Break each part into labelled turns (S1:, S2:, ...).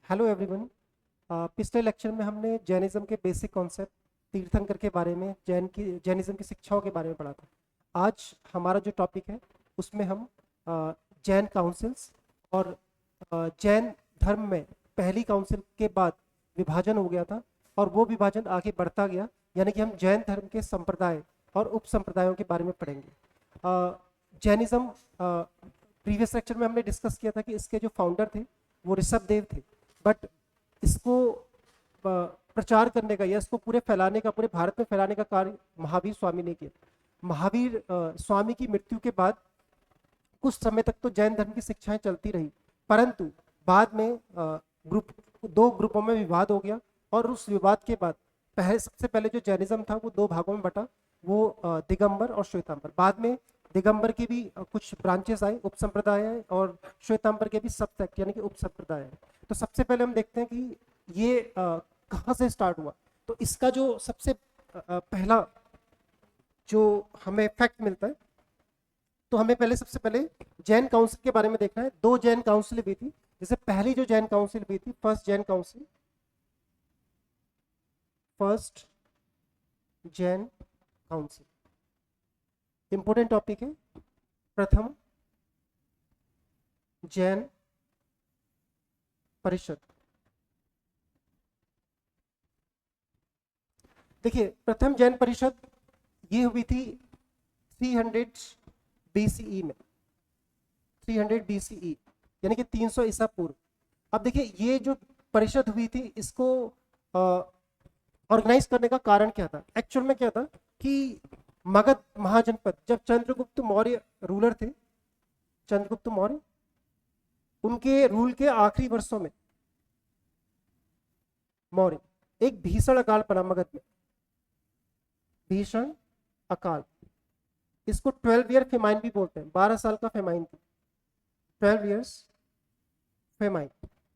S1: Hello everyone. पिछले lecture में हमने जैनिज्म के बेसिक कॉन्सेप्ट तीर्थंकर के बारे में जैनिज्म की शिक्षाओं के बारे में पढ़ा था। आज हमारा जो टॉपिक है उसमें हम जैन काउंसिल्स और जैन धर्म में पहली काउंसिल के बाद विभाजन हो गया था और वो विभाजन आगे बढ़ता गया, यानी कि हम जैन धर्म के संप्रदाय और उप संप्रदायों के बारे में पढ़ेंगे। जैनिज्म प्रीवियस लेक्चर में हमने डिस्कस किया था कि इसके जो फाउंडर थे वो ऋषभ देव थे, बट इसको प्रचार करने का या इसको पूरे फैलाने का, पूरे भारत में फैलाने का कार्य महावीर स्वामी ने किया। महावीर स्वामी की मृत्यु के बाद कुछ समय तक तो जैन धर्म की शिक्षाएं चलती रही, परंतु बाद में दो ग्रुपों में विवाद हो गया और उस विवाद के बाद सबसे पहले जो जैनिज्म था वो दो भागों में बटा, वो दिगंबर और श्वेतांबर। बाद में दिगंबर के भी कुछ ब्रांचेस आए, उप संप्रदाय आए, और श्वेतांबर के भी सब सेक्ट यानी कि उप संप्रदाय आए। तो सबसे पहले हम देखते हैं कि ये कहाँ से स्टार्ट हुआ। तो इसका जो सबसे पहला जो हमें फैक्ट मिलता है, तो हमें सबसे पहले जैन काउंसिल के बारे में देखना है। दो जैन काउंसिल हुई थी। जैसे पहली जो जैन काउंसिल हुई थी, first Jan council, important topic है। प्रथम जैन परिषद। देखिए, प्रथम जैन परिषद ये हुई थी 300 BCE में, 300 BCE यानी कि 300 ईसा पूर्व। अब देखिए, ये जो परिषद हुई थी इसको ऑर्गेनाइज करने का कारण क्या था। एक्चुअल में क्या था कि मगध महाजनपद, जब चंद्रगुप्त मौर्य रूलर थे, चंद्रगुप्त मौर्य, उनके रूल के आखिरी वर्षों में मौर्य एक भीषण अकाल पड़ा मगध में, भीषण अकाल। इसको 12 ईयर फेमाइन भी बोलते हैं, 12 साल का फेमाइन थी, 12 इयर्स फेमाइन।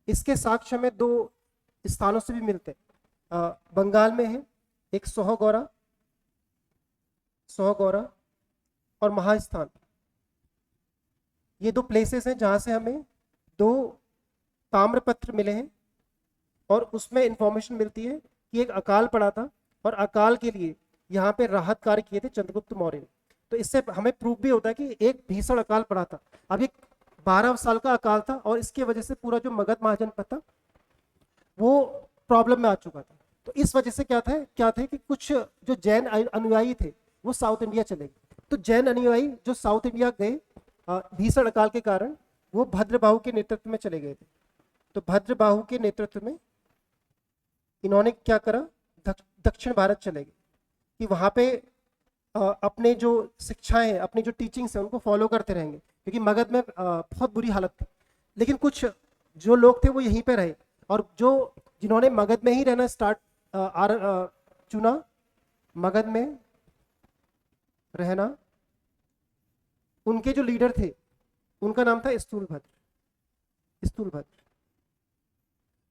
S1: इसके साक्ष्य में दो स्थानों से भी मिलते हैं। बंगाल में है एक सोहगौरा और महास्थान। ये दो प्लेसेस हैं जहां से हमें दो ताम्रपत्र मिले हैं और उसमें इंफॉर्मेशन मिलती है कि एक अकाल पड़ा था और अकाल के लिए यहाँ पे राहत कार्य किए थे चंद्रगुप्त मौर्य ने। तो इससे हमें प्रूफ भी होता है कि एक भीषण अकाल पड़ा था। अब एक 12 साल का अकाल था और इसकी वजह से पूरा जो मगध महाजनपद था वो प्रॉब्लम में आ चुका था। तो इस वजह से क्या थे कि कुछ जो जैन अनुयायी थे वो साउथ इंडिया चले गए। तो जैन अनुयायी जो साउथ इंडिया गए भीषण अकाल के कारण, वो भद्रबाहु के नेतृत्व में चले गए थे। तो भद्रबाहु के नेतृत्व में इन्होंने क्या करा, दक्षिण भारत चले गए कि वहां पे अपने जो शिक्षाएं हैं, अपनी जो टीचिंग्स हैं उनको फॉलो करते रहेंगे, क्योंकि मगध में बहुत बुरी हालत थी। लेकिन कुछ जो लोग थे वो यहीं पे रहे, और जो जिन्होंने मगध में ही रहना चुना, मगध में रहना, उनके जो लीडर थे उनका नाम था स्थूलभद्र।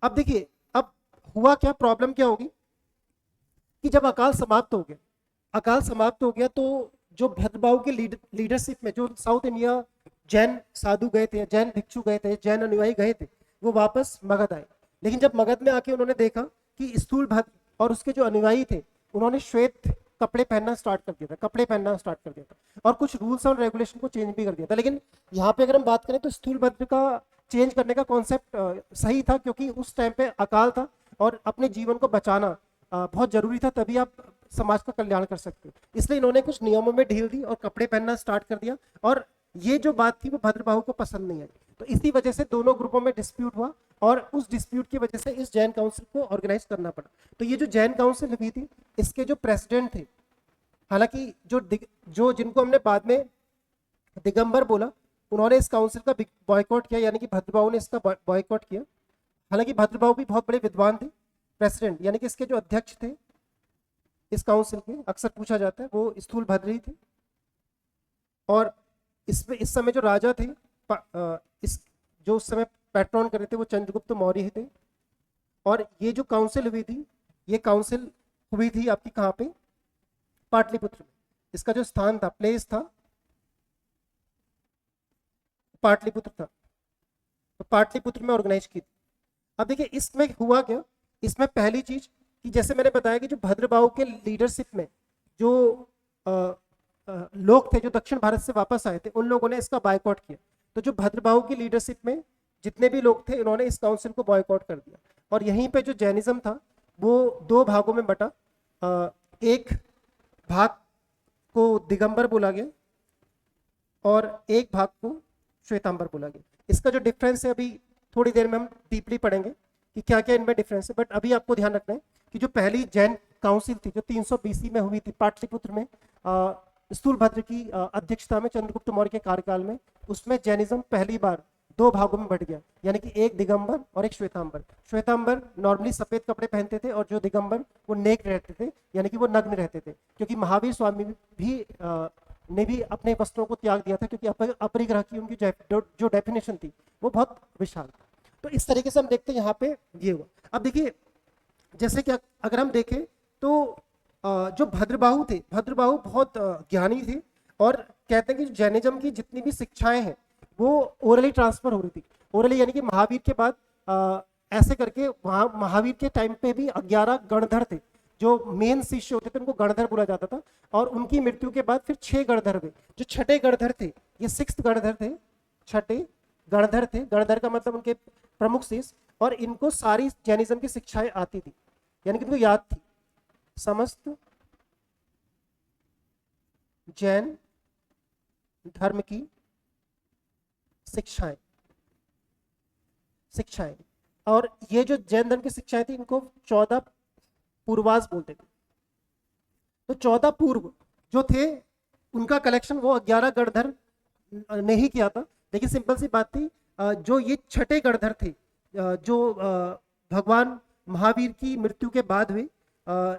S1: अब देखिए, अब हुआ क्या, प्रॉब्लम क्या होगी कि जब अकाल समाप्त हो गया तो जो भद्रबाहु के लीडरशिप में जो साउथ इंडिया जैन साधु गए थे, जैन भिक्षु गए थे, जैन अनुयायी गए थे, वो वापस मगध आए। लेकिन जब मगध में आके उन्होंने देखा कि स्थूलभद्र और उसके जो अनुयायी थे उन्होंने श्वेत कपड़े पहनना स्टार्ट कर दिया था और कुछ रूल्स और रेगुलेशन को चेंज भी कर दिया था। लेकिन यहाँ पे अगर हम बात करें तो स्थूलभद्र का चेंज करने का कॉन्सेप्ट सही था, क्योंकि उस टाइम पे अकाल था और अपने जीवन को बचाना बहुत जरूरी था, तभी आप समाज का कल्याण कर सकते हो। इसलिए इन्होंने कुछ नियमों में ढील दी और कपड़े पहनना स्टार्ट कर दिया, और ये जो बात थी वो भद्रबाहु को पसंद नहीं आई। तो इसी वजह से दोनों ग्रुपों में डिस्प्यूट हुआ और उस डिस्प्यूट की वजह से इस जैन काउंसिल को ऑर्गेनाइज करना पड़ा। तो ये जो जैन काउंसिल हुई थी, इसके जो प्रेसिडेंट थे, हालांकि जो जिनको हमने बाद में दिगंबर बोला, उन्होंने इस काउंसिल का बॉयकॉट किया, यानी कि भद्रबाहु ने इसका बॉयकॉट किया। हालांकि भद्रबाहु भी बहुत बड़े विद्वान थे। प्रेसिडेंट यानी कि इसके जो अध्यक्ष थे इस काउंसिल के, अक्सर पूछा जाता है, वो स्थूलभद्र ही थे। और इसमें इस समय जो राजा थे, इस जो उस समय पैट्रॉन कर रहे थे, वो चंद्रगुप्त मौर्य थे। और ये जो काउंसिल हुई थी, ये काउंसिल हुई थी आपकी कहाँ पे, पाटलिपुत्र में। इसका जो स्थान था, प्लेस था, पाटलिपुत्र था। तो पाटलिपुत्र में ऑर्गेनाइज की थी। अब देखिए इसमें हुआ क्या, इसमें पहली चीज कि जैसे मैंने बताया कि जो भद्रबाहु के लीडरशिप में जो अ, लोग थे जो दक्षिण भारत से वापस आए थे, उन लोगों ने इसका बायकॉट किया। तो जो भद्रबाहु की लीडरशिप में जितने भी लोग थे, इन्होंने इस काउंसिल को बॉयकॉट कर दिया। और यहीं पे जो जैनिज्म था वो दो भागों में बटा। एक भाग को दिगंबर बोला गया और एक भाग को श्वेतांबर बोला गया। इसका जो डिफरेंस है अभी थोड़ी देर में हम डीपली पढ़ेंगे कि क्या क्या इनमें डिफरेंस है, बट अभी आपको ध्यान रखना है कि जो पहली जैन काउंसिल थी जो 300 BC में हुई थी पाटलिपुत्र में, स्थूलभद्र की अध्यक्षता में चंद्रगुप्त मौर्य के कार्यकाल में, उसमें जैनिज्म पहली बार दो भागों में बट गया, यानी कि एक दिगंबर और एक श्वेतांबर। श्वेतांबर नॉर्मली सफेद कपड़े पहनते थे और जो दिगंबर वो नेक रहते थे, यानी कि वो नग्न रहते थे, क्योंकि महावीर स्वामी भी ने भी अपने वस्त्रों को त्याग दिया था, क्योंकि अपरिग्रह की उनकी जो डेफिनेशन थी वो बहुत विशाल। तो इस तरीके से हम देखते हैं यहाँ पे ये हुआ। अब देखिए जैसे कि अगर हम देखें तो जो भद्रबाहु थे, भद्रबाहु बहुत ज्ञानी थे और कहते हैं कि जैनिज्म की जितनी भी शिक्षाएं हैं वो ओरली ट्रांसफर हो रही थी। ओरली यानी कि महावीर के बाद ऐसे करके वहाँ महावीर के टाइम पे भी 11 गणधर थे, जो मेन शिष्य होते थे उनको गणधर बोला जाता था। और उनकी मृत्यु के बाद फिर 6 गणधर हुए। जो छठे गणधर थे, ये 6th गणधर थे, छठे गणधर थे। गणधर का मतलब उनके प्रमुख शिष्य, और इनको सारी जैनिज्म की शिक्षाएं आती थी, यानी कि इनको याद थी समस्त जैन धर्म की शिक्षाएं। और ये जो जैन धर्म की शिक्षाएं थी इनको 14 पूर्वाज बोलते थे। तो 14 पूर्व जो थे उनका कलेक्शन वो 11 गणधर ने ही किया था। लेकिन सिंपल सी बात थी, जो ये छठे गणधर थे जो भगवान महावीर की मृत्यु के बाद हुए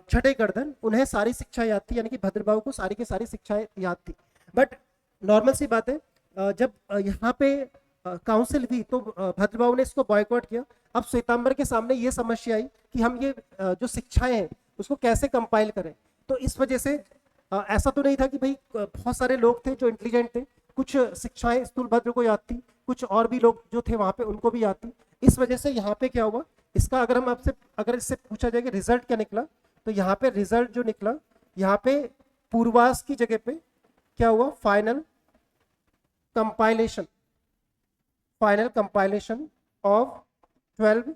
S1: छठे गणधर, उन्हें सारी शिक्षा याद थी, यानी कि भद्रबाहु को सारी की सारी शिक्षाएं याद थी। बट नॉर्मल सी बात है, जब यहाँ पे काउंसिल हुई तो भद्रबाहु ने इसको बॉयकॉट किया। अब श्वेतांबर के सामने ये समस्या आई कि हम ये जो शिक्षाएं हैं उसको कैसे कंपाइल करें। तो इस वजह से ऐसा तो नहीं था कि भाई बहुत सारे लोग थे जो इंटेलिजेंट थे, कुछ शिक्षाएं स्थूलभद्र को याद थी, कुछ और भी लोग जो थे वहां पे उनको भी याद थी। इस वजह से यहाँ पे क्या हुआ, इसका अगर हम आपसे अगर इससे पूछा जाए कि रिजल्ट क्या निकला, तो यहाँ पे रिजल्ट जो निकला, यहाँ पे पूर्वास की जगह पे क्या हुआ, फाइनल कंपाइलेशन ऑफ 12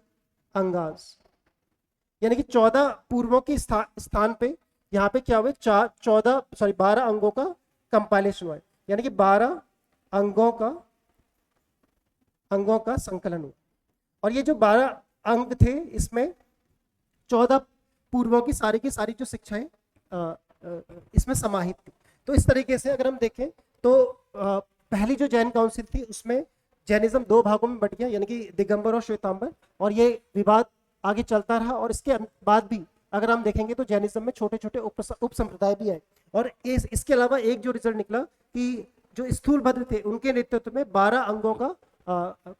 S1: अंगास, यानी कि 14 पूर्वों के स्थान पे यहाँ पे क्या हुआ, 12 अंगों का कंपाइलेशन हुआ, यानी कि 12 अंगों का संकलन हुआ। और ये जो 12 अंग थे इसमें 14 पूर्वों की सारी जो शिक्षाएं इसमें समाहित थी। तो इस तरीके से अगर हम देखें तो पहली जो जैन काउंसिल थी उसमें जैनिज्म दो भागों में बट गया, यानी कि दिगंबर और श्वेतांबर, और ये विवाद आगे चलता रहा। और इसके बाद भी अगर हम देखेंगे तो जैनिज्म में छोटे छोटे उप संप्रदाय भी आए। और इसके अलावा एक जो रिजल्ट निकला कि जो स्थूलभद्र थे उनके नेतृत्व में 12 अंगों का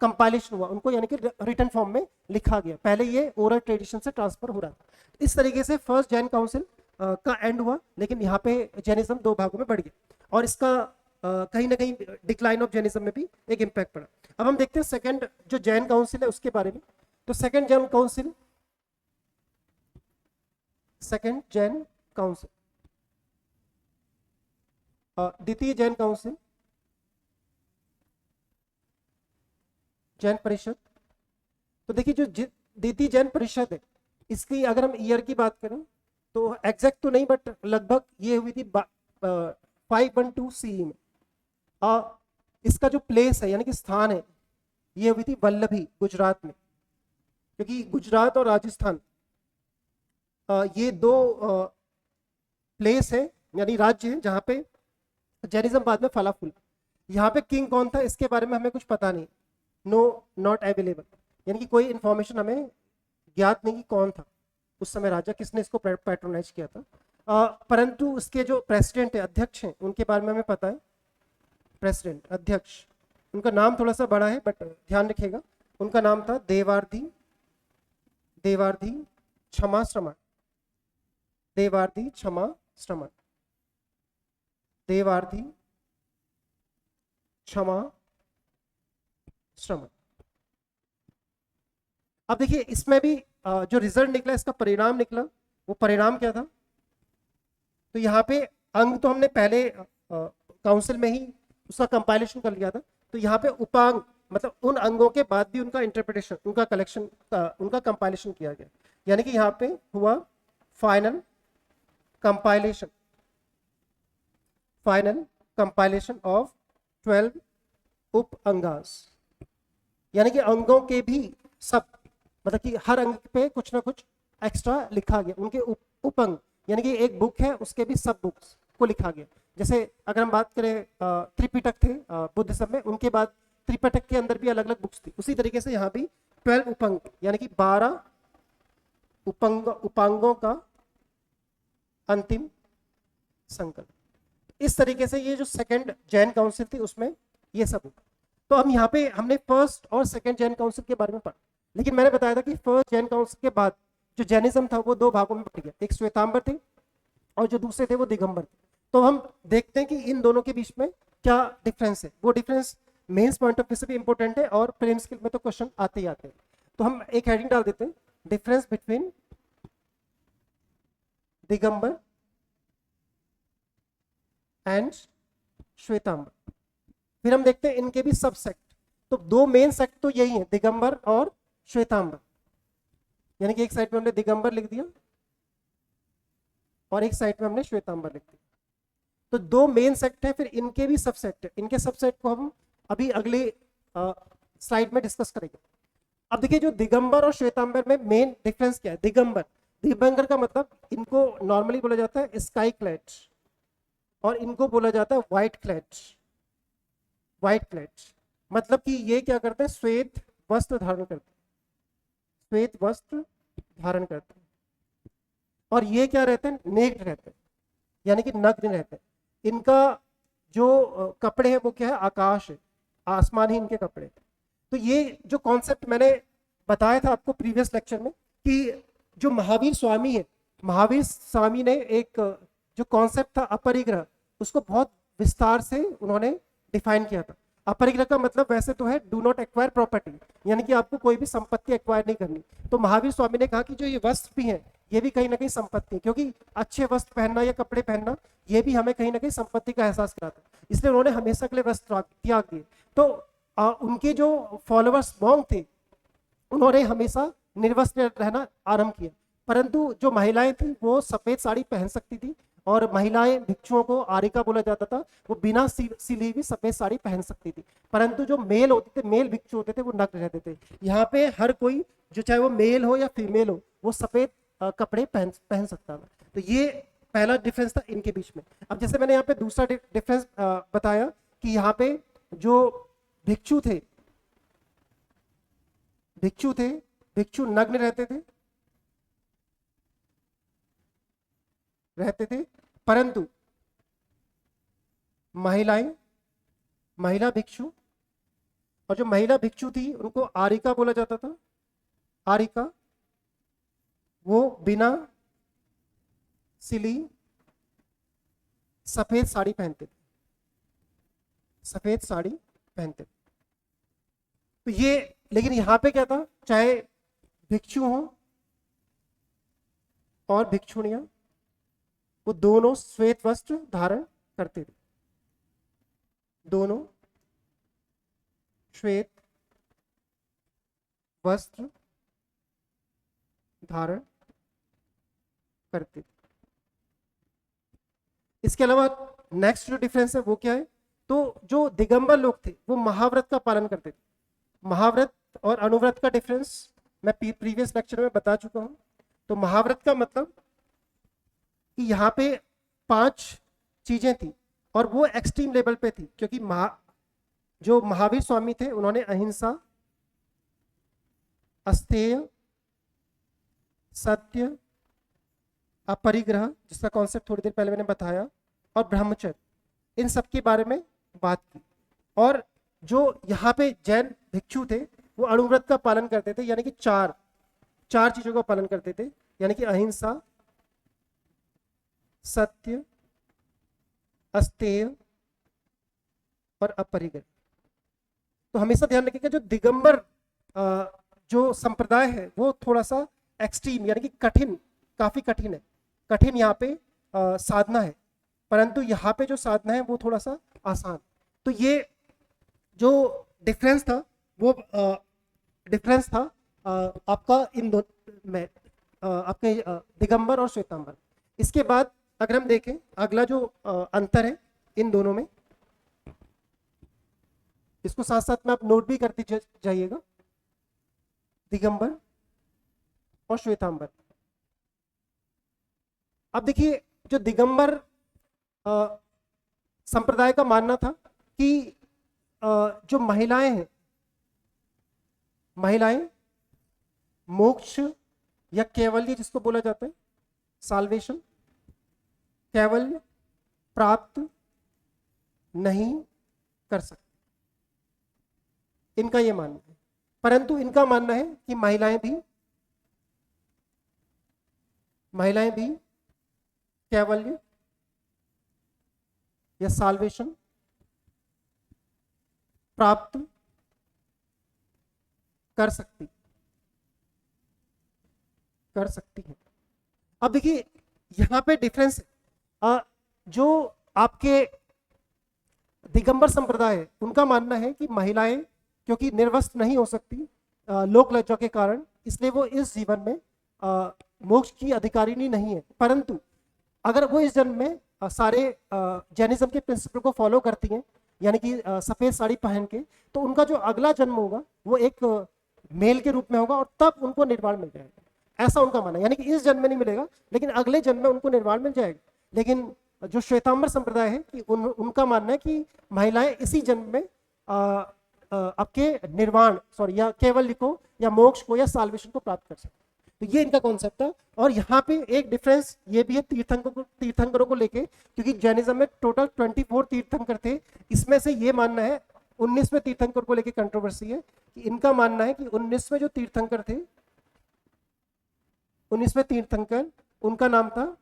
S1: कंपाइलेशन हुआ, उनको यानी कि रिटन फॉर्म में लिखा गया। पहले ये ओरल ट्रेडिशन से ट्रांसफर हो रहा था। इस तरीके से फर्स्ट जैन काउंसिल का एंड हुआ, लेकिन यहाँ पे जैनिज्म दो भागों में बढ़ गया और इसका कहीं ना कहीं डिक्लाइन ऑफ जैनिज्म में भी एक इम्पैक्ट पड़ा। अब हम देखते हैं सेकंड जो जैन काउंसिल है उसके बारे में। तो सेकंड जैन काउंसिल द्वितीय जैन काउंसिल, जैन परिषद। तो देखिए जो द्वितीय जैन परिषद है इसकी अगर हम ईयर की बात करें तो एग्जैक्ट तो नहीं बट लगभग ये हुई थी 512 CE में। इसका जो प्लेस है यानी कि स्थान है ये हुई थी वल्लभी, गुजरात में, क्योंकि गुजरात और राजस्थान ये दो प्लेस है यानी राज्य है जहाँ पे जैनिज्म बाद में फला फूला। यहाँ पे किंग कौन था इसके बारे में हमें कुछ पता नहीं, नॉट अवेलेबल, यानी कि कोई इंफॉर्मेशन हमें ज्ञात नहीं कि कौन था उस समय राजा, किसने इसको पैट्रोनाइज किया था। परंतु उसके जो प्रेसिडेंट है, अध्यक्ष हैं, उनके बारे में हमें पता है। प्रेसिडेंट, अध्यक्ष, उनका नाम थोड़ा सा बड़ा है बट ध्यान रखिएगा, उनका नाम था देवार्धी क्षमा श्रमण, देवार्धी क्षमा श्रमण, देवार्धी क्षमा श्रमण। अब देखिए इसमें भी जो रिजल्ट निकला, इसका परिणाम निकला, वो परिणाम क्या था? तो यहाँ पे अंग तो हमने पहले काउंसिल में ही उसका कंपाइलेशन कर लिया था। तो यहाँ पे उपांग मतलब उन अंगों के बाद भी उनका इंटरप्रिटेशन, उनका कलेक्शन, उनका कंपाइलेशन किया गया। यानी कि यहाँ पे हुआ final compilation, final compilation of 12 उप अंगास। यानी कि अंगों के भी सब, मतलब कि हर अंग पे कुछ ना कुछ एक्स्ट्रा लिखा गया, उनके उपअंग, यानी कि एक बुक है उसके भी सब बुक्स को लिखा गया। जैसे अगर हम बात करें त्रिपिटक थे बुद्धिज्म में, उनके बाद त्रिपिटक के अंदर भी अलग अलग बुक्स थी। उसी तरीके से यहाँ भी 12 उपअंग यानी कि 12 उपांगों का अंतिम संकल्प। इस तरीके से ये जो सेकंड जैन काउंसिल थी उसमें ये सब हुआ। तो हम यहाँ पे हमने फर्स्ट और सेकंड जैन काउंसिल के बारे में पढ़ा, लेकिन मैंने बताया था कि फर्स्ट जैन काउंसिल के बाद जो जैनिज्म था वो 2 भागों में बढ़ गया, एक श्वेतांबर थे और जो दूसरे थे वो दिगंबर थे। तो हम देखते हैं कि इन दोनों के बीच में क्या डिफरेंस है। वो difference mains point of view से भी इंपॉर्टेंट है और प्रीलिम्स में तो क्वेश्चन आते ही आते हैं। तो हम एक हेडिंग डाल देते हैं, difference between Digambar and Shwetambar. फिर हम देखते हैं इनके भी सब सेक्ट। तो 2 मेन सेक्ट तो यही है, दिगंबर और श्वेतांबर। यानी कि एक साइड में हमने दिगंबर लिख दिया और एक साइड में हमने श्वेतांबर लिख दिया। तो 2 मेन सेक्ट है, फिर इनके भी सब सेक्ट है। इनके सब सेक्ट को हम अभी अगले स्लाइड में डिस्कस करेंगे। अब देखिए जो दिगंबर और श्वेतांबर में मेन डिफरेंस क्या है। दिगंबर, दिगंबर का मतलब इनको नॉर्मली बोला जाता है स्काई क्लैड और इनको बोला जाता है व्हाइट क्लैड। व्हाइट क्लैड मतलब कि ये क्या करते हैं, श्वेत वस्त्र धारण करते हैं, श्वेत वस्त्र धारण करते हैं। और ये क्या रहते हैं, नेक्ड रहते हैं, यानी कि नग्न रहते हैं। इनका जो कपड़े हैं वो क्या है, आकाश है, आसमान ही इनके कपड़े। तो ये जो कॉन्सेप्ट मैंने बताया था आपको प्रीवियस लेक्चर में कि जो महावीर स्वामी है, महावीर स्वामी ने एक जो कॉन्सेप्ट था अपरिग्रह, उसको बहुत विस्तार से उन्होंने डिफाइन किया था। अपरिग्रह का मतलब वैसे तो है डू नॉट एक्वायर प्रॉपर्टी, यानी कि आपको कोई भी संपत्ति एक्वायर नहीं करनी। तो महावीर स्वामी ने कहा कि जो ये वस्त्र भी है ये भी कहीं ना कहीं संपत्ति है, क्योंकि अच्छे वस्त्र पहनना या कपड़े पहनना ये भी हमें कहीं ना कहीं संपत्ति का एहसास कराता है। इसलिए उन्होंने हमेशा के लिए वस्त्र त्याग दिए। तो उनके जो फॉलोअर्स मॉन्क थे उन्होंने हमेशा निर्वस्त्र रहना आरंभ किया। परंतु जो महिलाएं थी वो सफेद साड़ी पहन सकती थी और महिलाएं भिक्षुओं को आरिका बोला जाता था, वो बिना सिली हुई सफेद साड़ी पहन सकती थी। परंतु जो मेल होते थे, मेल भिक्षु होते थे, वो नग्न रहते थे। यहाँ पे हर कोई जो चाहे वो मेल हो या फीमेल हो वो सफेद कपड़े पहन सकता था। तो ये पहला डिफरेंस था इनके बीच में। अब जैसे मैंने यहाँ पे दूसरा डिफरेंस बताया कि यहाँ पे जो भिक्षु थे, भिक्षु नग्न रहते थे, परंतु महिला भिक्षु और जो महिला भिक्षु थी उनको आरिका बोला जाता था। आरिका वो बिना सिली सफेद साड़ी पहनते थे, सफेद साड़ी पहनते थे। तो ये, लेकिन यहां पे क्या था, चाहे भिक्षु हो और भिक्षुणियां, वो दोनों श्वेत वस्त्र धारण करते थे, दोनों श्वेत वस्त्र धारण करते थे। इसके अलावा नेक्स्ट जो डिफरेंस है वो क्या है, तो जो दिगंबर लोग थे वो महाव्रत का पालन करते थे। महाव्रत और अनुव्रत का डिफरेंस मैं प्रीवियस लेक्चर में बता चुका हूं। तो महाव्रत का मतलब कि यहाँ पे 5 चीजें थी और वो एक्सट्रीम लेवल पे थी, क्योंकि जो महावीर स्वामी थे उन्होंने अहिंसा, अस्तेय, सत्य, अपरिग्रह जिसका कॉन्सेप्ट थोड़ी देर पहले मैंने बताया, और ब्रह्मचर्य, इन सब के बारे में बात की। और जो यहाँ पे जैन भिक्षु थे वो अणुव्रत का पालन करते थे, यानी कि चार चीजों का पालन करते थे, यानी कि अहिंसा, सत्य, अस्तेय और अपरिग्रह। तो हमेशा ध्यान रखिएगा जो दिगंबर जो संप्रदाय है वो थोड़ा सा एक्सट्रीम यानी कि कठिन, काफी कठिन है। कठिन यहाँ पे साधना है, परंतु यहाँ पे जो साधना है वो थोड़ा सा आसान। तो ये जो डिफरेंस था वो डिफरेंस था आपका इन दो में आपके दिगंबर और श्वेतांबर। इसके बाद अगर हम देखें अगला जो अंतर है इन दोनों में, इसको साथ साथ में आप नोट भी करते जाइएगा, दिगंबर और श्वेतांबर। अब देखिए जो दिगंबर संप्रदाय का मानना था कि जो महिलाएं हैं, महिलाएं मोक्ष या कैवल्य जिसको बोला जाता है, साल्वेशन, कैवल्य प्राप्त नहीं कर सकती, इनका यह मानना है। परंतु इनका मानना है कि महिलाएं भी कैवल्य या साल्वेशन प्राप्त कर सकती है। अब देखिए यहां पे डिफरेंस है। जो आपके दिगंबर संप्रदाय है उनका मानना है कि महिलाएं क्योंकि निर्वस्त्र नहीं हो सकती लोक लज्जा के कारण, इसलिए वो इस जीवन में मोक्ष की अधिकारिणी नहीं है। परंतु अगर वो इस जन्म में सारे जैनिज्म के प्रिंसिपल को फॉलो करती हैं, यानी कि सफेद साड़ी पहन के, तो उनका जो अगला जन्म होगा वो एक मेल के रूप में होगा और तब उनको निर्वाण मिल जाएगा, ऐसा उनका मानना है। यानी कि इस जन्म में नहीं मिलेगा लेकिन अगले जन्म में उनको निर्वाण मिल जाएगा। लेकिन जो श्वेतांबर संप्रदाय है कि उनका मानना है कि महिलाएं इसी जन्म में आपके निर्वाण या कैवल्य को या मोक्ष को या साल्वेशन को प्राप्त कर सकते। तो ये इनका कॉन्सेप्ट है। और यहाँ पे एक डिफरेंस ये भी है तीर्थंकरों को लेके, क्योंकि जैनिज्म में टोटल 24 तीर्थंकर थे, इसमें से ये मानना है 19वें तीर्थंकर को लेके कंट्रोवर्सी है कि इनका मानना है कि 19वें जो तीर्थंकर थे, 19वें तीर्थंकर उनका नाम था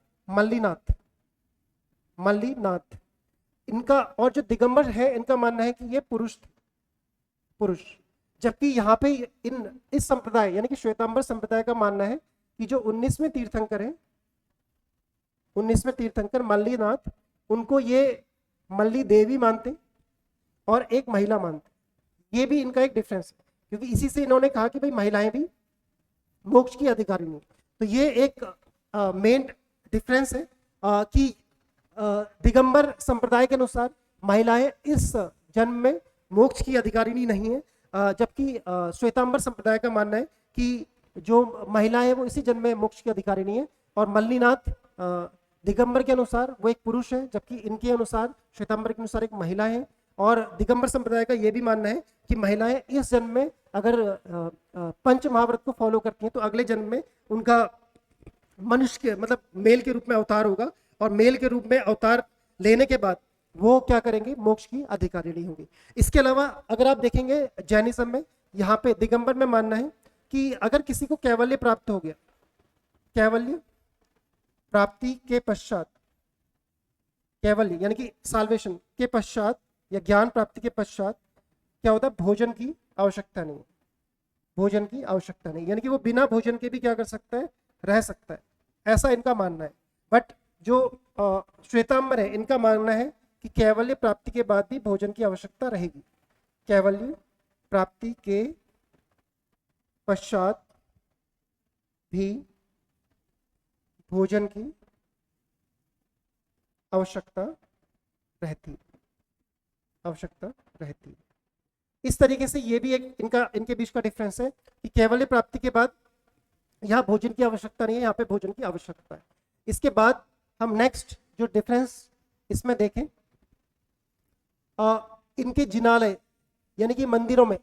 S1: मल्लीनाथ। इनका और जो दिगंबर है इनका मानना है कि ये पुरुष थे, पुरुष। जबकि यहाँ पे इस संप्रदाय यानी कि श्वेतांबर संप्रदाय का मानना है कि जो 19वें तीर्थंकर है, 19वें तीर्थंकर मल्लीनाथ, उनको ये मल्ली देवी मानते और एक महिला मानते। ये भी इनका एक डिफरेंस है, क्योंकि इसी से इन्होंने कहा कि भाई महिलाएं भी मोक्ष की अधिकारिणी। तो ये एक मेन डिफरेंस है कि दिगंबर संप्रदाय के अनुसार महिलाएं इस जन्म में मोक्ष की अधिकारिणी नहीं है, जबकि श्वेतांबर संप्रदाय का मानना है कि जो महिलाएं हैं वो इसी जन्म में मोक्ष की अधिकारिणी है। और मल्लीनाथ दिगंबर के अनुसार वो एक पुरुष है, जबकि इनके अनुसार, श्वेतांबर के अनुसार, एक महिला है। और दिगंबर संप्रदाय का ये भी मानना है कि महिलाएं इस जन्म में अगर पंच महाव्रत को फॉलो करती हैं तो अगले जन्म में उनका मनुष्य के मतलब मेल के रूप में अवतार होगा, और मेल के रूप में अवतार लेने के बाद वो क्या करेंगे, मोक्ष की अधिकारिणी होंगी। इसके अलावा अगर आप देखेंगे जैनिज्म में, यहाँ पे दिगंबर में मानना है कि अगर किसी को कैवल्य प्राप्त हो गया, कैवल्य प्राप्ति के पश्चात, कैवल्य यानी कि साल्वेशन के पश्चात या ज्ञान प्राप्ति के पश्चात क्या होता है, भोजन की आवश्यकता नहीं, भोजन की आवश्यकता नहीं, यानी कि वो बिना भोजन के भी क्या कर सकता है, रह सकता है, ऐसा इनका मानना है। बट जो श्वेतांबर है इनका मानना है कि कैवल्य प्राप्ति के बाद भी भोजन की आवश्यकता रहेगी, कैवल्य प्राप्ति के पश्चात भी भोजन की आवश्यकता रहती, इस तरीके से ये भी एक इनके बीच का डिफरेंस है कि कैवल्य प्राप्ति के बाद यहाँ भोजन की आवश्यकता नहीं है, यहाँ पे भोजन की आवश्यकता है। इसके बाद हम नेक्स्ट जो डिफरेंस इसमें देखें, इनके जिनालय यानी कि मंदिरों में,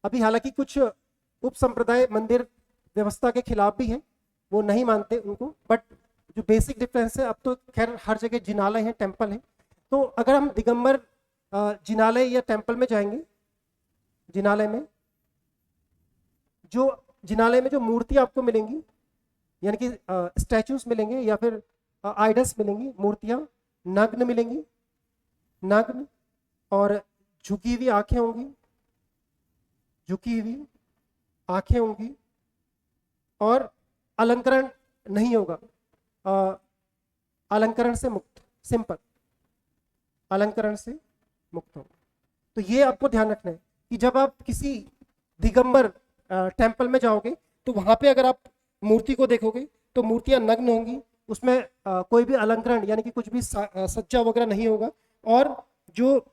S1: अभी हालांकि कुछ उप संप्रदाय मंदिर व्यवस्था के खिलाफ भी हैं, वो नहीं मानते उनको, बट जो बेसिक डिफरेंस है, अब तो खैर हर जगह जिनालय हैं, टेम्पल हैं। तो अगर हम दिगंबर जिनालय या टेम्पल में जाएंगे, जिनालय में जो मूर्ति आपको मिलेंगी, यानी कि स्टैचूज मिलेंगे या फिर आइडल्स मिलेंगी, मूर्तियां नग्न मिलेंगी, नग्न, और झुकी हुई आंखें होंगी, झुकी हुई आंखें होंगी और अलंकरण नहीं होगा, अलंकरण से मुक्त, सिंपल, अलंकरण से मुक्त होगा। तो ये आपको ध्यान रखना है कि जब आप किसी दिगंबर टेम्पल में जाओगे तो वहां पे अगर आप मूर्ति को देखोगे तो मूर्तियां नग्न होंगी, उसमें कोई भी अलंकरण यानी कि कुछ भी सज्जा वगैरह नहीं होगा, और जो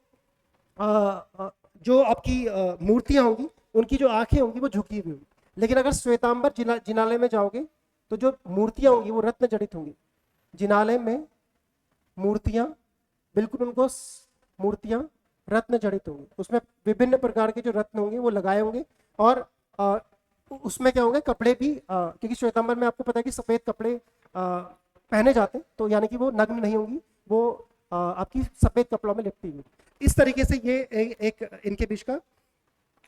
S1: जो आपकी मूर्तियां होंगी उनकी जो आंखें होंगी वो झुकी हुई होंगी। लेकिन अगर श्वेतांबर जिनालय में जाओगे तो जो मूर्तियां होंगी वो रत्न जड़ित होंगी। जिनालय में मूर्तियां बिल्कुल उनको मूर्तियां रत्न जड़ित होंगी, उसमें विभिन्न प्रकार के जो रत्न होंगे वो लगाए होंगे, और उसमें क्या होंगे कपड़े भी, क्योंकि श्वेतांबर में आपको पता है कि सफेद कपड़े पहने जाते हैं, तो यानी कि वो नग्न नहीं होंगी, वो आपकी सफेद कपड़ों में लिपटी हुई। इस तरीके से ये एक इनके बीच का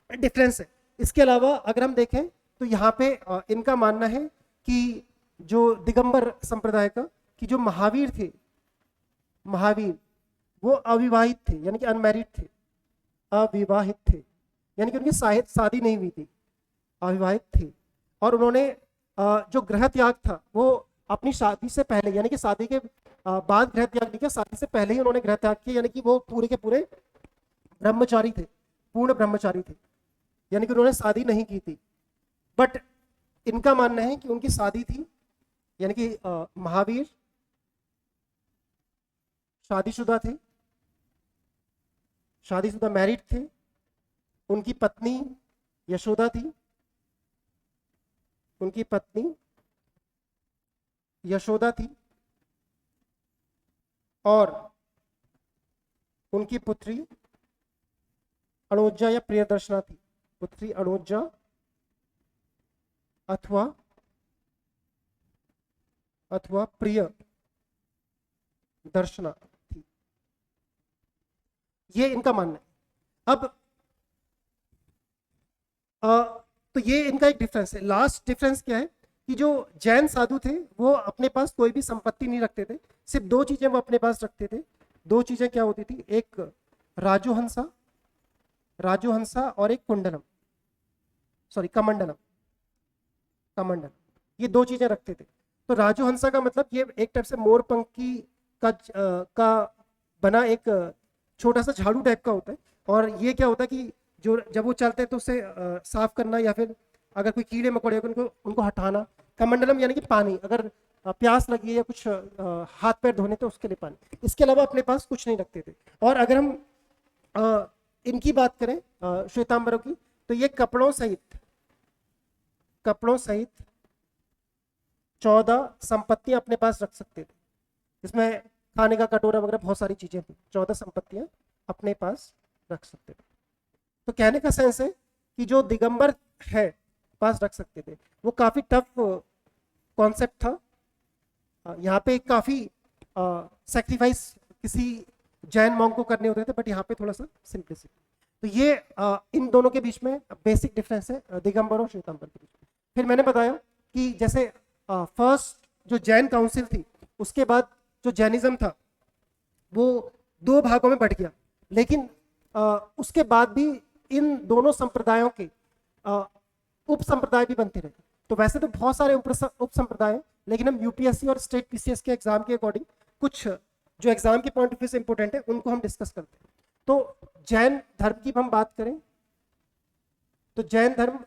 S1: डिफरेंस है। इसके अलावा अगर हम देखें तो यहाँ पे इनका मानना है कि जो दिगंबर संप्रदाय का, कि जो महावीर थे, महावीर वो अविवाहित थे, यानी कि अनमैरिड थे, अविवाहित थे, यानी कि उनकी शादी नहीं हुई थी, अविवाहित थे। और उन्होंने जो गृह त्याग था वो अपनी शादी से पहले, यानी कि शादी के बाद गृह त्याग नहीं किया, शादी से पहले ही उन्होंने गृह त्याग किया, यानी कि वो पूरे के पूरे ब्रह्मचारी थे, पूर्ण ब्रह्मचारी थे, यानी कि उन्होंने शादी नहीं की थी। बट इनका मानना है कि उनकी शादी थी, यानी कि महावीर शादीशुदा थे, शादीशुदा मैरिड थे, उनकी पत्नी यशोदा थी, उनकी पत्नी यशोदा थी, और उनकी पुत्री अणोजा या प्रियदर्शना थी, पुत्री अणोजा अथवा प्रिय दर्शना थी। ये इनका मानना है। अब तो ये इनका एक डिफरेंस है। लास्ट डिफरेंस क्या है कि जो जैन साधु थे वो अपने पास कोई भी संपत्ति नहीं रखते थे, सिर्फ दो चीजें वो अपने पास रखते थे। दो चीजें क्या होती थी, एक राजोहंसा और एक कुंडलम, सॉरी कमंडलम, ये दो चीजें रखते थे। तो राजोहंसा का मतलब ये एक टाइप से मोर पंखी का बना एक छोटा सा झाड़ू टाइप का होता है, और ये क्या होता है कि जो जब वो चलते हैं तो उसे साफ करना, या फिर अगर कोई कीड़े मकोड़े उनको हटाना। कमंडलम यानी कि पानी, अगर प्यास लगी है या कुछ हाथ पैर धोने तो उसके लिए पानी। इसके अलावा अपने पास कुछ नहीं रखते थे। और अगर हम इनकी बात करें श्वेतांबरों की, तो ये कपड़ों सहित 14 संपत्तियां अपने पास रख सकते थे, इसमें खाने का कटोरा वगैरह बहुत सारी चीजें थी, 14 संपत्तियां अपने पास रख सकते थे। तो कहने का सेंस है कि जो दिगंबर है पास रख सकते थे, वो काफी टफ कॉन्सेप्ट था। यहाँ पे काफी सैक्रिफाइस किसी जैन मॉन्क को करने होते थे, बट यहाँ पे थोड़ा सा सिंपलिसिटी। तो ये इन दोनों के बीच में बेसिक डिफरेंस है, दिगंबर और श्वेतांबर के बीच में। फिर मैंने बताया कि जैसे फर्स्ट जो जैन काउंसिल थी, उसके बाद जो जैनिज्म था वो 2 भागों में बट गया, लेकिन उसके बाद भी इन दोनों संप्रदायों के उप संप्रदाय भी बनते रहे। तो वैसे तो बहुत सारे उप संप्रदाय हैं, लेकिन हम यूपीएससी और स्टेट पीसीएस के एग्जाम के अकॉर्डिंग कुछ जो एग्जाम के पॉइंट ऑफ व्यू से इंपॉर्टेंट है उनको हम डिस्कस करते हैं। तो जैन धर्म की हम बात करें तो जैन धर्म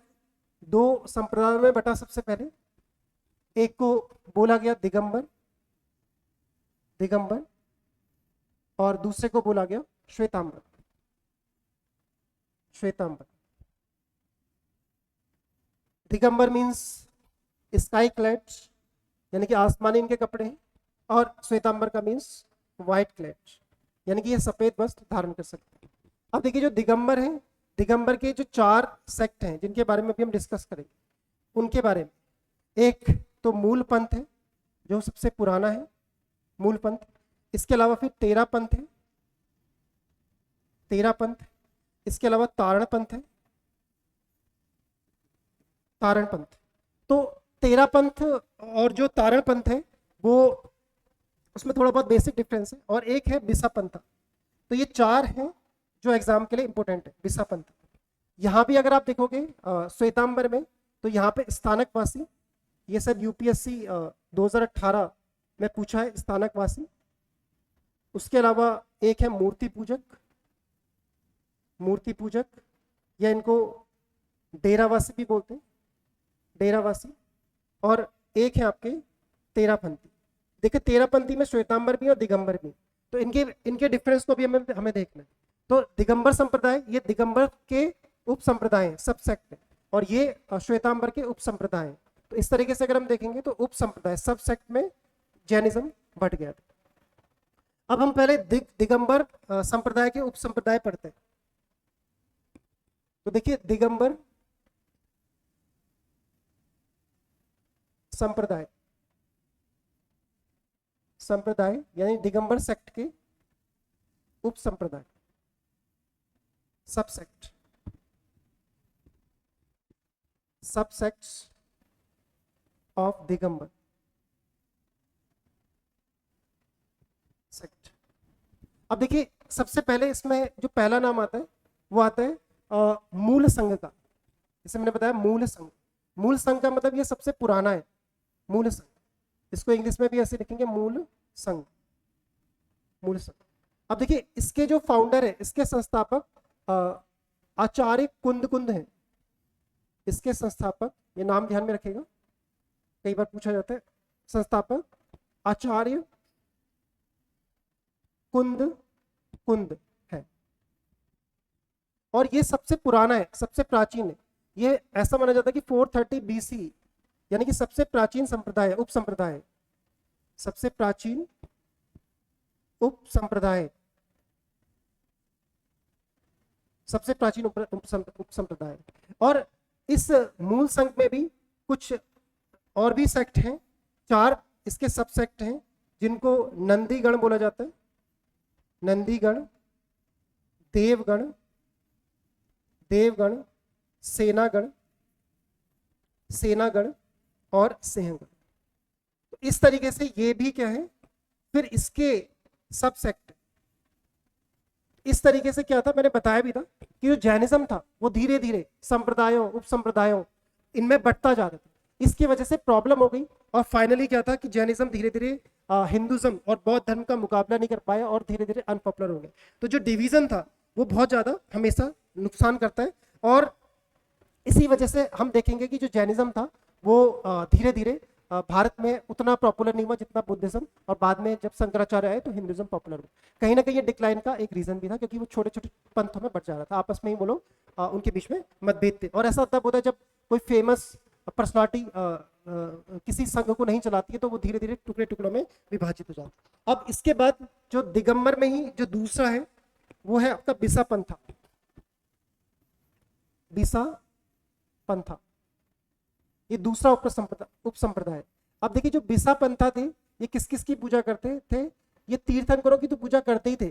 S1: 2 संप्रदायों में बटा। सबसे पहले एक को बोला गया दिगंबर, और दूसरे को बोला गया Shwetambar. Digambar means sky clad, यानी कि आसमानी इनके कपड़े हैं, और श्वेतांबर का मीन्स व्हाइट क्लैड, यानी कि ये सफेद वस्त्र धारण कर सकते हैं। अब देखिए जो दिगंबर है, दिगंबर के जो 4 सेक्ट हैं जिनके बारे में भी हम डिस्कस करेंगे, उनके बारे में एक तो मूल पंथ है जो सबसे पुराना है, मूल पंथ। इसके अलावा फिर 13 पंथ है, 13 पंथ। इसके अलावा तारण पंथ है, तारण पंथ। तो 13 पंथ और जो तारण पंथ है वो उसमें थोड़ा बहुत बेसिक डिफरेंस है, और एक है बिसा पंथ। तो ये 4 हैं जो एग्जाम के लिए इंपॉर्टेंट है। बिसा पंथ यहाँ भी अगर आप देखोगे श्वेतांबर में, तो यहाँ पे स्थानकवासी, ये सब यूपीएससी 2018 में पूछा है, स्थानकवासी। उसके अलावा एक है मूर्ति पूजक, मूर्ति पूजक, या इनको डेरावासी भी बोलते हैं, डेरावासी। और एक है आपके तेरापंथी। देखिए तेरापंथी में श्वेतांबर भी और दिगंबर भी, तो इनके इनके डिफरेंस को भी हमें देखना है। तो दिगंबर संप्रदाय, ये दिगंबर के उप संप्रदाय हैं, सब सेक्ट है, और ये श्वेतांबर के उप संप्रदाय हैं। तो इस तरीके से अगर हम देखेंगे तो उप संप्रदाय, सब सेक्ट में जैनिज्म बढ़ गया था। अब हम पहले दिगंबर संप्रदाय के उप संप्रदाय पढ़ते हैं। तो देखिए दिगंबर संप्रदाय, संप्रदाय यानी दिगंबर सेक्ट के उप संप्रदाय, सब सेक्ट, सब सेक्ट्स ऑफ दिगंबर सेक्ट। अब देखिए सबसे पहले इसमें जो पहला नाम आता है वो आता है मूल संघ का। जैसे मैंने बताया मूल संघ, मूल संघ का मतलब ये सबसे पुराना है, मूल संघ। इसको इंग्लिश में भी ऐसे लिखेंगे, मूल संघ, मूल संघ। अब देखिए इसके जो फाउंडर है, इसके संस्थापक आचार्य कुंद हैं। इसके संस्थापक, ये नाम ध्यान में रखिएगा, कई बार पूछा जाता है। संस्थापक आचार्य कुंद है, और ये सबसे पुराना है, सबसे प्राचीन है। ये ऐसा माना जाता है कि 430 BC, यानी कि सबसे प्राचीन संप्रदाय है, उप संप्रदाय है, सबसे प्राचीन उप संप्रदाय, सबसे प्राचीन उप संप्रदाय। और इस मूल संघ में भी कुछ और भी सेक्ट हैं, 4 इसके सब सेक्ट हैं, जिनको नंदीगण बोला जाता है, नंदीगण, देवगण, देवगण, सेनागण और सिंहगण। तो इस तरीके से ये भी क्या है, फिर इसके सब सेक्ट। इस तरीके से क्या था, मैंने बताया भी था कि जो जैनिज्म था वो धीरे धीरे संप्रदायों, उप संप्रदायों, इनमें बढ़ता जा रहा था। इसकी वजह से प्रॉब्लम हो गई, और फाइनली क्या था कि जैनिज्म धीरे धीरे हिंदुज्म और बौद्ध धर्म का मुकाबला नहीं कर पाया, और धीरे धीरे अनपॉपुलर हो गए। तो जो डिवीजन था वो बहुत ज्यादा हमेशा नुकसान करता है, और इसी वजह से हम देखेंगे कि जो जैनिज्म था वो धीरे धीरे भारत में उतना पॉपुलर नहीं हुआ जितना बुद्धिज्म, और बाद में जब शंकराचार्य आए तो हिंदुज्म पॉपुलर हुआ। कहीं ना कहीं ये डिक्लाइन का एक रीजन भी था, क्योंकि वो छोटे छोटे पंथों में बढ़ जा रहा था, आपस में ही वो लोग उनके बीच में मतभेद थे। और ऐसा तब होता है जब कोई फेमस पर्सनालिटी किसी संघ को नहीं चलाती है, तो वो धीरे धीरे टुकड़े टुकड़ों में विभाजित हो जाता है। अब इसके बाद जो दिगंबर में ही जो दूसरा है वो है आपका बिसा पंथा, बिसा पंथा, ये दूसरा उप संप्रदाय। अब देखिए जो बिसा पंथा थे, ये किस किस की पूजा करते थे, ये तीर्थंकरों की तो पूजा करते ही थे।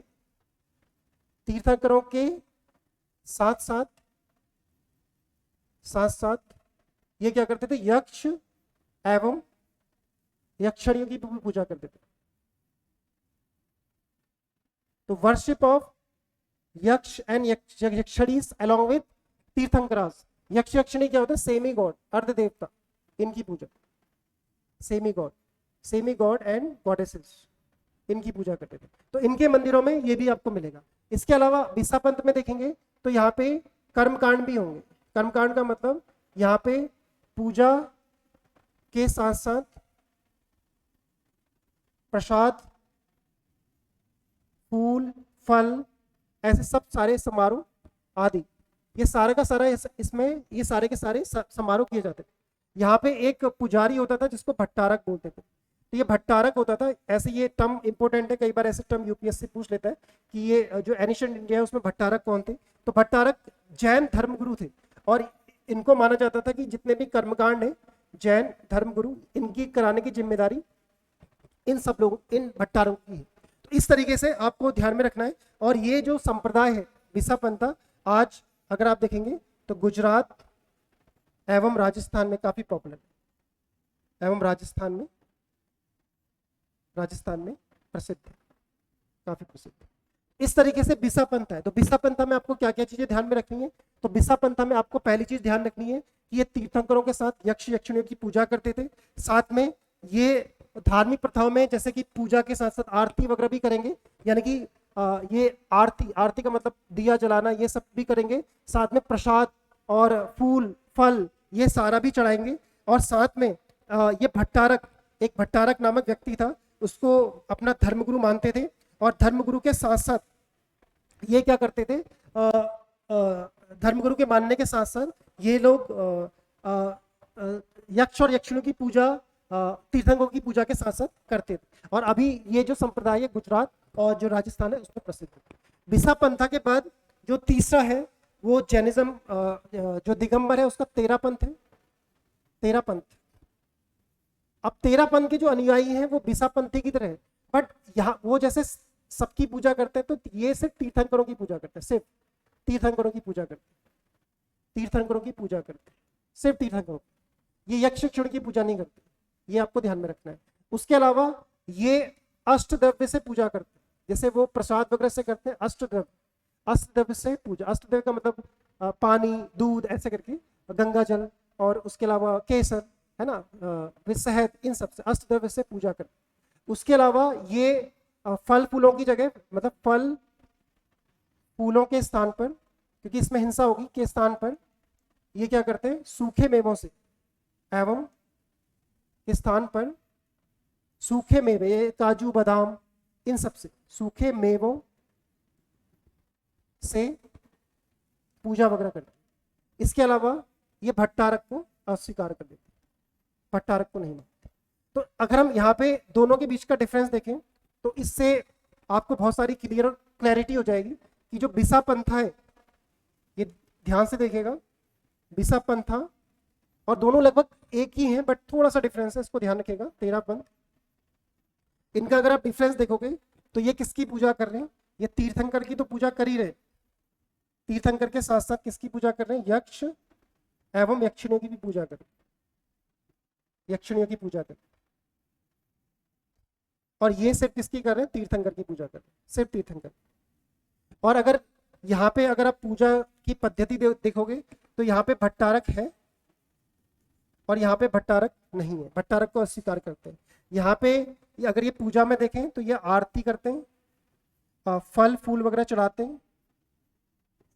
S1: तीर्थंकरों के साथ साथ ये क्या करते थे, यक्ष एवं यक्षणियों की भी पूजा करते थे। तो वर्शिप ऑफ यक्ष एंड यक्षणीज अलोंग विद तीर्थंकरास। यक्ष यक्षिणी क्या होता है, सेमी गॉड, अर्ध देवता, इनकी पूजा, सेमी गॉड एंड गॉडेसेस, इनकी पूजा करते थे। तो इनके मंदिरों में ये भी आपको मिलेगा। इसके अलावा बिसा पंथ में देखेंगे तो यहाँ पे कर्मकांड भी होंगे। कर्मकांड का मतलब यहाँ पे पूजा के साथ साथ प्रसाद, फूल, फल, ऐसे सब सारे समारोह आदि, ये सारा का सारा इसमें ये सारे के सारे समारोह किए जाते थे। यहाँ पे एक पुजारी होता था जिसको भट्टारक बोलते थे। तो ये भट्टारक होता था, ऐसे ये टर्म इंपॉर्टेंट है, कई बार ऐसे टर्म यूपीएससी पूछ लेता है कि ये जो एनिशिएंट इंडिया है उसमें भट्टारक कौन थे। तो भट्टारक जैन धर्मगुरु थे, और इनको माना जाता था कि जितने भी कर्मकांड है जैन धर्मगुरु, इनकी कराने की जिम्मेदारी इन सब लोगों, इन भट्टारकों की है। तो इस तरीके से आपको ध्यान में रखना है। और ये जो संप्रदाय है बिसा पंथा, आज अगर आप देखेंगे तो गुजरात एवं राजस्थान में काफी पॉपुलर है, एवं राजस्थान में प्रसिद्ध है, काफी प्रसिद्ध है। इस तरीके से बिसा पंथा है। तो बिसा पंथा में आपको क्या क्या चीजें ध्यान में रखेंगे, तो बिसा पंथा में आपको पहली चीज ध्यान रखनी है कि ये तीर्थंकरों के साथ यक्ष यक्षिणियों की पूजा करते थे। साथ में ये धार्मिक प्रथाओं में जैसे कि पूजा के साथ साथ आरती वगैरह भी करेंगे, यानी कि ये आरती आरती का मतलब दिया जलाना, ये सब भी करेंगे। साथ में प्रसाद और फूल फल ये सारा भी चढ़ाएंगे। और साथ में ये भट्टारक, एक भट्टारक नामक व्यक्ति था, उसको अपना धर्मगुरु मानते थे। और धर्मगुरु के साथ साथ ये क्या करते थे, धर्मगुरु के मानने के साथ साथ ये लोग यक्ष और यक्षिणियों की पूजा तीर्थंकरों की पूजा के साथ साथ करते थे। और अभी ये जो संप्रदाय है गुजरात और जो राजस्थान है उसमें प्रसिद्ध है। बिसा पंथा के बाद जो तीसरा है वो जैनिज्म, जो दिगंबर है उसका तेरा पंथ है, तेरा पंथ। अब तेरा पंथ के जो अनुयायी हैं वो बिसा पंथी की तरह है, बट यहाँ वो जैसे सबकी पूजा करते हैं तो ये सिर्फ तीर्थंकरों की पूजा करते हैं, सिर्फ तीर्थंकरों की पूजा करते हैं, तीर्थंकरों की पूजा करते हैं, सिर्फ तीर्थंकरों। ये यक्ष यक्षिणी की पूजा नहीं करते, ये आपको ध्यान में रखना है। उसके अलावा ये अष्टद्रव्य से पूजा करते हैं, जैसे वो प्रसाद वगैरह से करते हैं। अष्टद्रव्य, अष्टद्रव्य से पूजा, अष्टद्रव्य का मतलब पानी दूध ऐसे करके, गंगा जल और उसके अलावा केसर है ना, शहद, इन सब से अष्टद्रव्य से पूजा करते हैं। उसके अलावा ये फल फूलों की जगह, मतलब फल फूलों के स्थान पर, क्योंकि इसमें हिंसा होगी, के स्थान पर ये क्या करते हैं, सूखे मेवों से एवं के स्थान पर सूखे मेवे, ये काजू बादाम इन सब से सूखे मेवों से पूजा वगैरह करते हैं। इसके अलावा ये भट्टारक को अस्वीकार कर देते हैं, भट्टारक को नहीं मानते। तो अगर हम यहाँ पे दोनों के बीच का डिफरेंस देखें तो इससे आपको बहुत सारी क्लैरिटी हो जाएगी कि जो बिसा पंथा है, ये ध्यान से देखिएगा, बिसा पंथा और दोनों लगभग एक ही हैं, बट थोड़ा सा डिफरेंस है, इसको ध्यान रखिएगा। तेरा पंथ, इनका अगर आप डिफरेंस देखोगे तो ये किसकी पूजा कर रहे हैं, ये तीर्थंकर की तो पूजा कर ही रहे, तीर्थंकर के साथ साथ किसकी पूजा कर रहे हैं, यक्ष एवं यक्षिणियों की भी पूजा कर रहे हैं, यक्षिणियों की पूजा कर रहे हैं। और ये सिर्फ किसकी कर रहे हैं, तीर्थंकर की पूजा कर रहे हैं, सिर्फ तीर्थंकर। और अगर यहाँ पे अगर आप पूजा की पद्धति देखोगे तो यहाँ पे भट्टारक है और यहाँ पे भट्टारक नहीं है, भट्टारक को अस्वीकार करते हैं। यहाँ पे अगर ये पूजा में देखें तो ये आरती करते हैं, फल फूल वगैरह चढ़ाते हैं,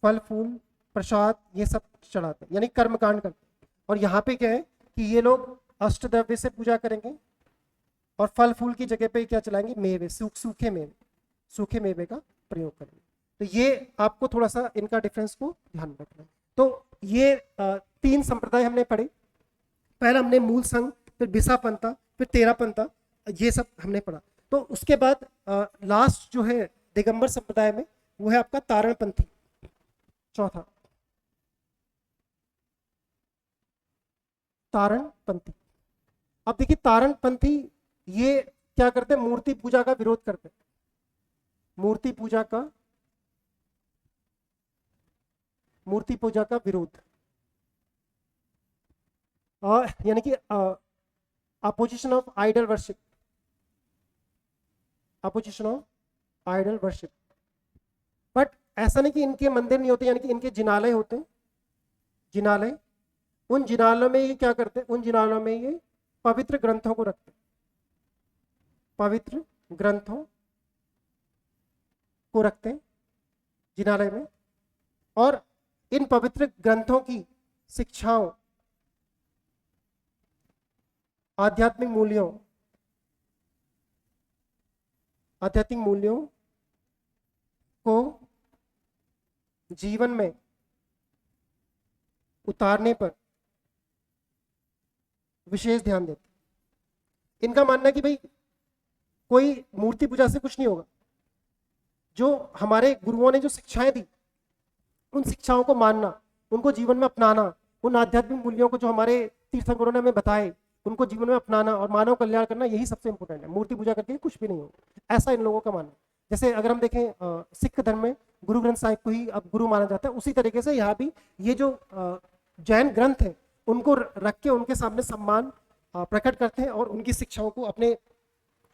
S1: फल फूल प्रसाद ये सब चढ़ाते हैं, यानी कर्मकांड करते हैं। और यहाँ पे क्या है कि ये लोग अष्टद्रव्य से पूजा करेंगे और फल फूल की जगह पे क्या चलाएंगे, मेवे, सूखे मेवे, सूखे मेवे का प्रयोग करेंगे। तो ये आपको थोड़ा सा इनका डिफरेंस को ध्यान में रखना है। तो ये तीन संप्रदाय हमने पढ़े, पहला हमने मूल संघ, फिर बिसा पंथा, फिर तेरा पंथा, ये सब हमने पढ़ा। तो उसके बाद लास्ट जो है दिगंबर संप्रदाय में वो है आपका तारणपंथी, चौथा तारणपंथी। अब देखिए तारणपंथी ये क्या करते हैं, मूर्ति पूजा का विरोध करते हैं, मूर्ति पूजा का विरोध, यानी कि opposition of idol worship, opposition of idol worship. But ऐसा नहीं कि इनके मंदिर नहीं होते, यानी कि इनके जिनालय होते हैं, जिनालय। उन जिनालयों में ये क्या करते हैं, उन जिनालयों में ये पवित्र ग्रंथों को रखते हैं, पवित्र ग्रंथों को रखते हैं जिनालय में। और इन पवित्र ग्रंथों की शिक्षाओं, आध्यात्मिक मूल्यों को जीवन में उतारने पर विशेष ध्यान देते। इनका मानना है कि भाई कोई मूर्ति पूजा से कुछ नहीं होगा, जो हमारे गुरुओं ने जो शिक्षाएं दी उन शिक्षाओं को मानना, उनको जीवन में अपनाना, उन आध्यात्मिक मूल्यों को जो हमारे तीर्थंकरों ने हमें बताए उनको जीवन में अपनाना और मानव कल्याण करना, यही सबसे इंपॉर्टेंट है। मूर्ति पूजा करके कुछ भी नहीं होगा, ऐसा इन लोगों का मानना है। जैसे अगर हम देखें सिख धर्म में गुरु ग्रंथ साहिब को ही अब गुरु माना जाता है, उसी तरीके से यहाँ भी ये जो जैन ग्रंथ है उनको रख के उनके सामने सम्मान प्रकट करते हैं और उनकी शिक्षाओं को अपने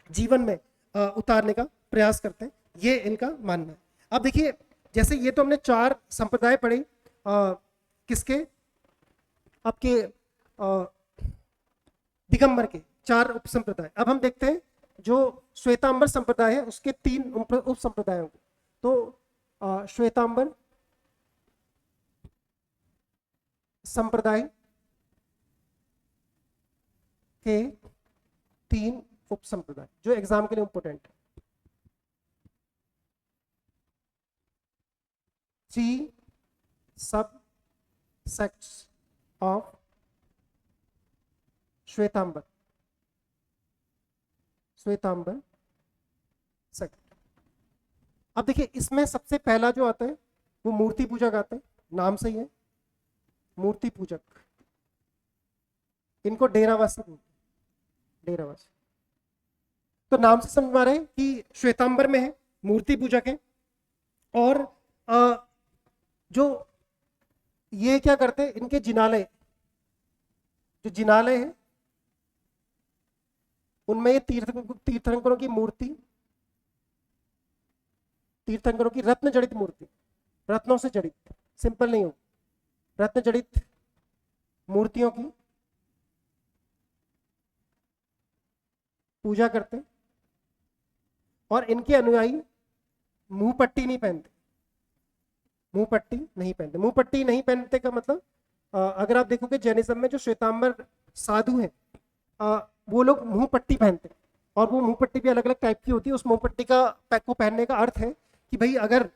S1: जीवन में उतारने का प्रयास करते हैं, ये इनका मानना है। अब देखिए, जैसे ये तो हमने 4 संप्रदाय पढ़े, किसके, आपके दिगंबर के 4 उपसंप्रदाय। अब हम देखते हैं जो श्वेतांबर संप्रदाय है उसके 3 उप संप्रदायों को। तो श्वेतांबर संप्रदाय के 3 उप संप्रदाय जो एग्जाम के लिए इंपोर्टेंट है। 3 सब सेक्ट्स ऑफ श्वेतांबर सेक्ट। अब देखिए इसमें सबसे पहला जो आता है वो मूर्ति पूजक आते हैं, नाम से ही है मूर्ति पूजक। इनको डेरावासी बोलते हैं, डेरावासी। तो नाम से समझ में आ रहा है कि श्वेतांबर में है, मूर्ति पूजक है। और जो ये क्या करते हैं, इनके जिनालय, जो जिनालय है उनमें ये तीर्थंकरों की मूर्ति, तीर्थंकरों की रत्न जड़ित मूर्ति, रत्नों से जड़ित, सिंपल नहीं हो, रत्न जड़ित मूर्तियों की पूजा करते हैं। और इनके अनुयायी मुंह पट्टी नहीं पहनते, मुंह पट्टी नहीं पहनते। मुंह पट्टी नहीं पहनते का मतलब अगर आप देखोगे जैनिज्म में जो श्वेतांबर साधु हैं वो लोग मुंह पट्टी पहनते हैं। और वो मुंह पट्टी भी अलग अलग टाइप की होती है। उस मुंह पट्टी का पैक को पहनने का अर्थ है कि भाई अगर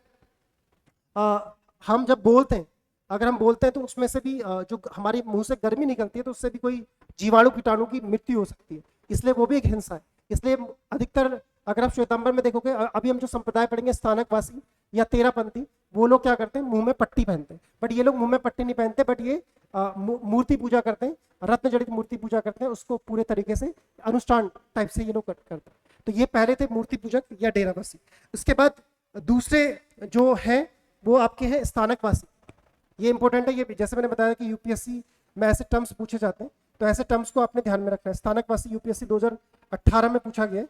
S1: हम जब बोलते हैं, अगर हम बोलते हैं तो उसमें से भी जो हमारे मुंह से गर्मी निकलती है तो उससे भी कोई जीवाणु कीटाणु की मृत्यु हो सकती है, इसलिए वो भी एक हिंसा है। इसलिए अधिकतर अगर आप श्वेतांबर में देखोगे, अभी हम जो संप्रदाय पढ़ेंगे स्थानकवासी या तेरापंथी, वो लोग क्या करते हैं, मुंह में पट्टी पहनते हैं। बट ये लोग मुंह में पट्टी नहीं पहनते, बट ये मूर्ति पूजा करते हैं, रत्न जड़ित मूर्ति पूजा करते हैं, उसको पूरे तरीके से अनुष्ठान टाइप से ये लोग करते हैं। तो ये पहले थे मूर्ति पूजक या डेरावासी। उसके बाद दूसरे जो है वो आपके हैं स्थानकवासी। ये इंपॉर्टेंट है, ये जैसे मैंने बताया कि यूपीएससी में ऐसे टर्म्स पूछे जाते हैं, तो ऐसे टर्म्स को आपने ध्यान में रखना है। स्थानकवासी यूपीएससी 2018 में पूछा गया है।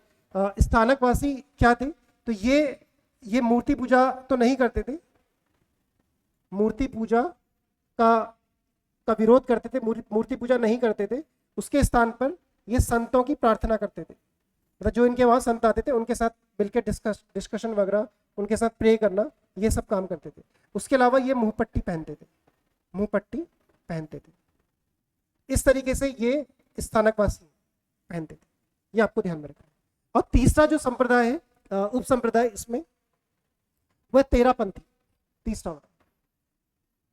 S1: स्थानकवासी क्या थे, तो ये मूर्ति पूजा तो नहीं करते थे, मूर्ति पूजा का विरोध करते थे, मूर्ति पूजा नहीं करते थे। उसके स्थान पर ये संतों की प्रार्थना करते थे, मतलब जो इनके वहां संत आते थे उनके साथ मिलकर डिस्कशन वगैरह, उनके साथ प्रे करना, ये सब काम करते थे। उसके अलावा ये मुंह पट्टी पहनते थे, मुंह पट्टी पहनते थे। इस तरीके से ये स्थानकवासी पहनते थे, ये आपको ध्यान में रखना है। और तीसरा जो संप्रदाय है उप संप्रदाय इसमें, वह तेरापंथी। तीसरा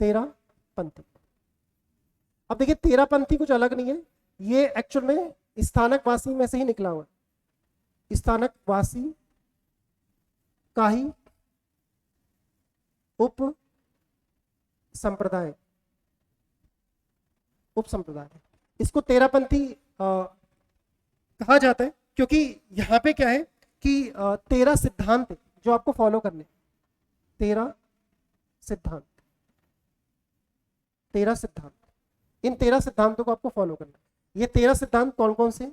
S1: तेरापंथी। अब देखिए तेरापंथी कुछ अलग नहीं है, ये एक्चुअल में स्थानकवासी में से ही निकला हुआ है। स्थानकवासी का ही उप संप्रदाय है। इसको तेरापंथी कहा जाता है क्योंकि यहां पे क्या है कि 13 सिद्धांत जो आपको फॉलो करने, 13 सिद्धांत, इन 13 सिद्धांतों को आपको फॉलो करना है। ये 13 सिद्धांत कौन कौन से?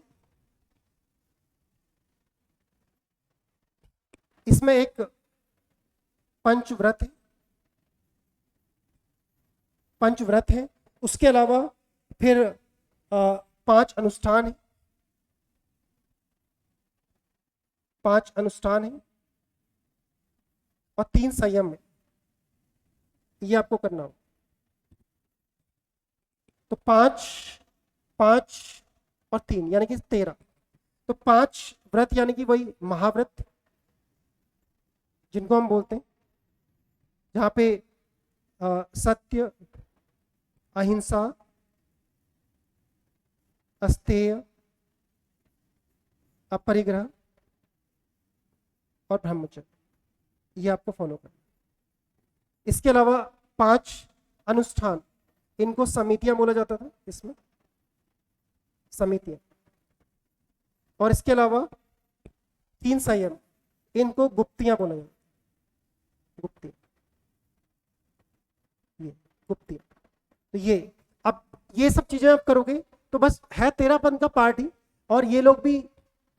S1: इसमें एक पंचव्रत है, उसके अलावा फिर 5 अनुष्ठान है, 5 अनुष्ठान है और 3 संयम है। ये आपको करना हो। तो 5 और 3 यानी कि 13। तो 5 व्रत यानी कि वही महाव्रत जिनको हम बोलते हैं, जहां पे सत्य, अहिंसा, अस्तेय, अपरिग्रह और ब्रह्मचर्य, ये आपको फॉलो करना। इसके अलावा 5 अनुष्ठान, इनको समितियां बोला जाता था, इसमें समितियां। और इसके अलावा 3 संयम, इनको गुप्तियां बोला जाता, गुप्तियां, ये गुप्तियां। तो ये अब ये सब चीजें आप करोगे तो बस है तेरापंथ का पार्ट ही। और ये लोग भी,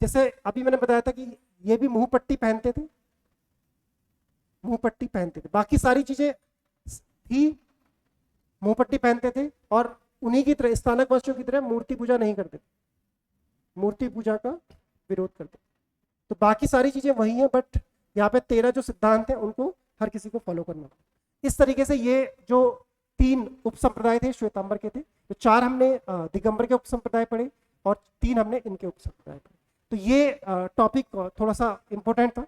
S1: जैसे अभी मैंने बताया था कि ये भी मुंह पट्टी पहनते थे, बाकी सारी चीजें थी मुंहपट्टी पहनते थे और उन्हीं की तरह स्थानक वंशियों की तरह मूर्ति पूजा नहीं करते थे, मूर्ति पूजा का विरोध करते थे। तो बाकी सारी चीजें वही हैं, बट यहाँ पे 13 जो सिद्धांत हैं उनको हर किसी को फॉलो करना। इस तरीके से ये जो 3 उपसंप्रदाय थे श्वेतांबर के थे, तो 4 हमने दिगंबर के उपसंप्रदाय पढ़े और 3 हमने इनके उपसंप्रदाय पढ़े। तो ये टॉपिक थोड़ा सा इम्पोर्टेंट था।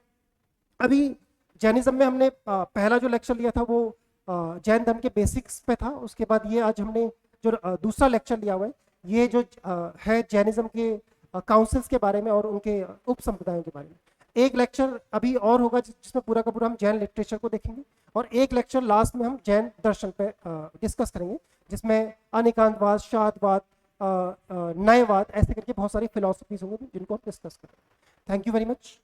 S1: अभी जैनिज्म में हमने पहला जो लेक्चर लिया था वो जैन धर्म के बेसिक्स पे था। उसके बाद ये आज हमने जो दूसरा लेक्चर लिया हुआ है ये जो है जैनिज्म के काउंसिल्स के बारे में और उनके उप संप्रदायों के बारे में। एक लेक्चर अभी और होगा जिसमें पूरा का पूरा हम जैन लिटरेचर को देखेंगे, और एक लेक्चर लास्ट में हम जैन दर्शन पे डिस्कस करेंगे, जिसमें अनिकांतवाद, शादवाद, नयवाद, ऐसे करके बहुत सारी फिलॉसफीज होंगी जिनको हम डिस्कस करेंगे। Thank you very much.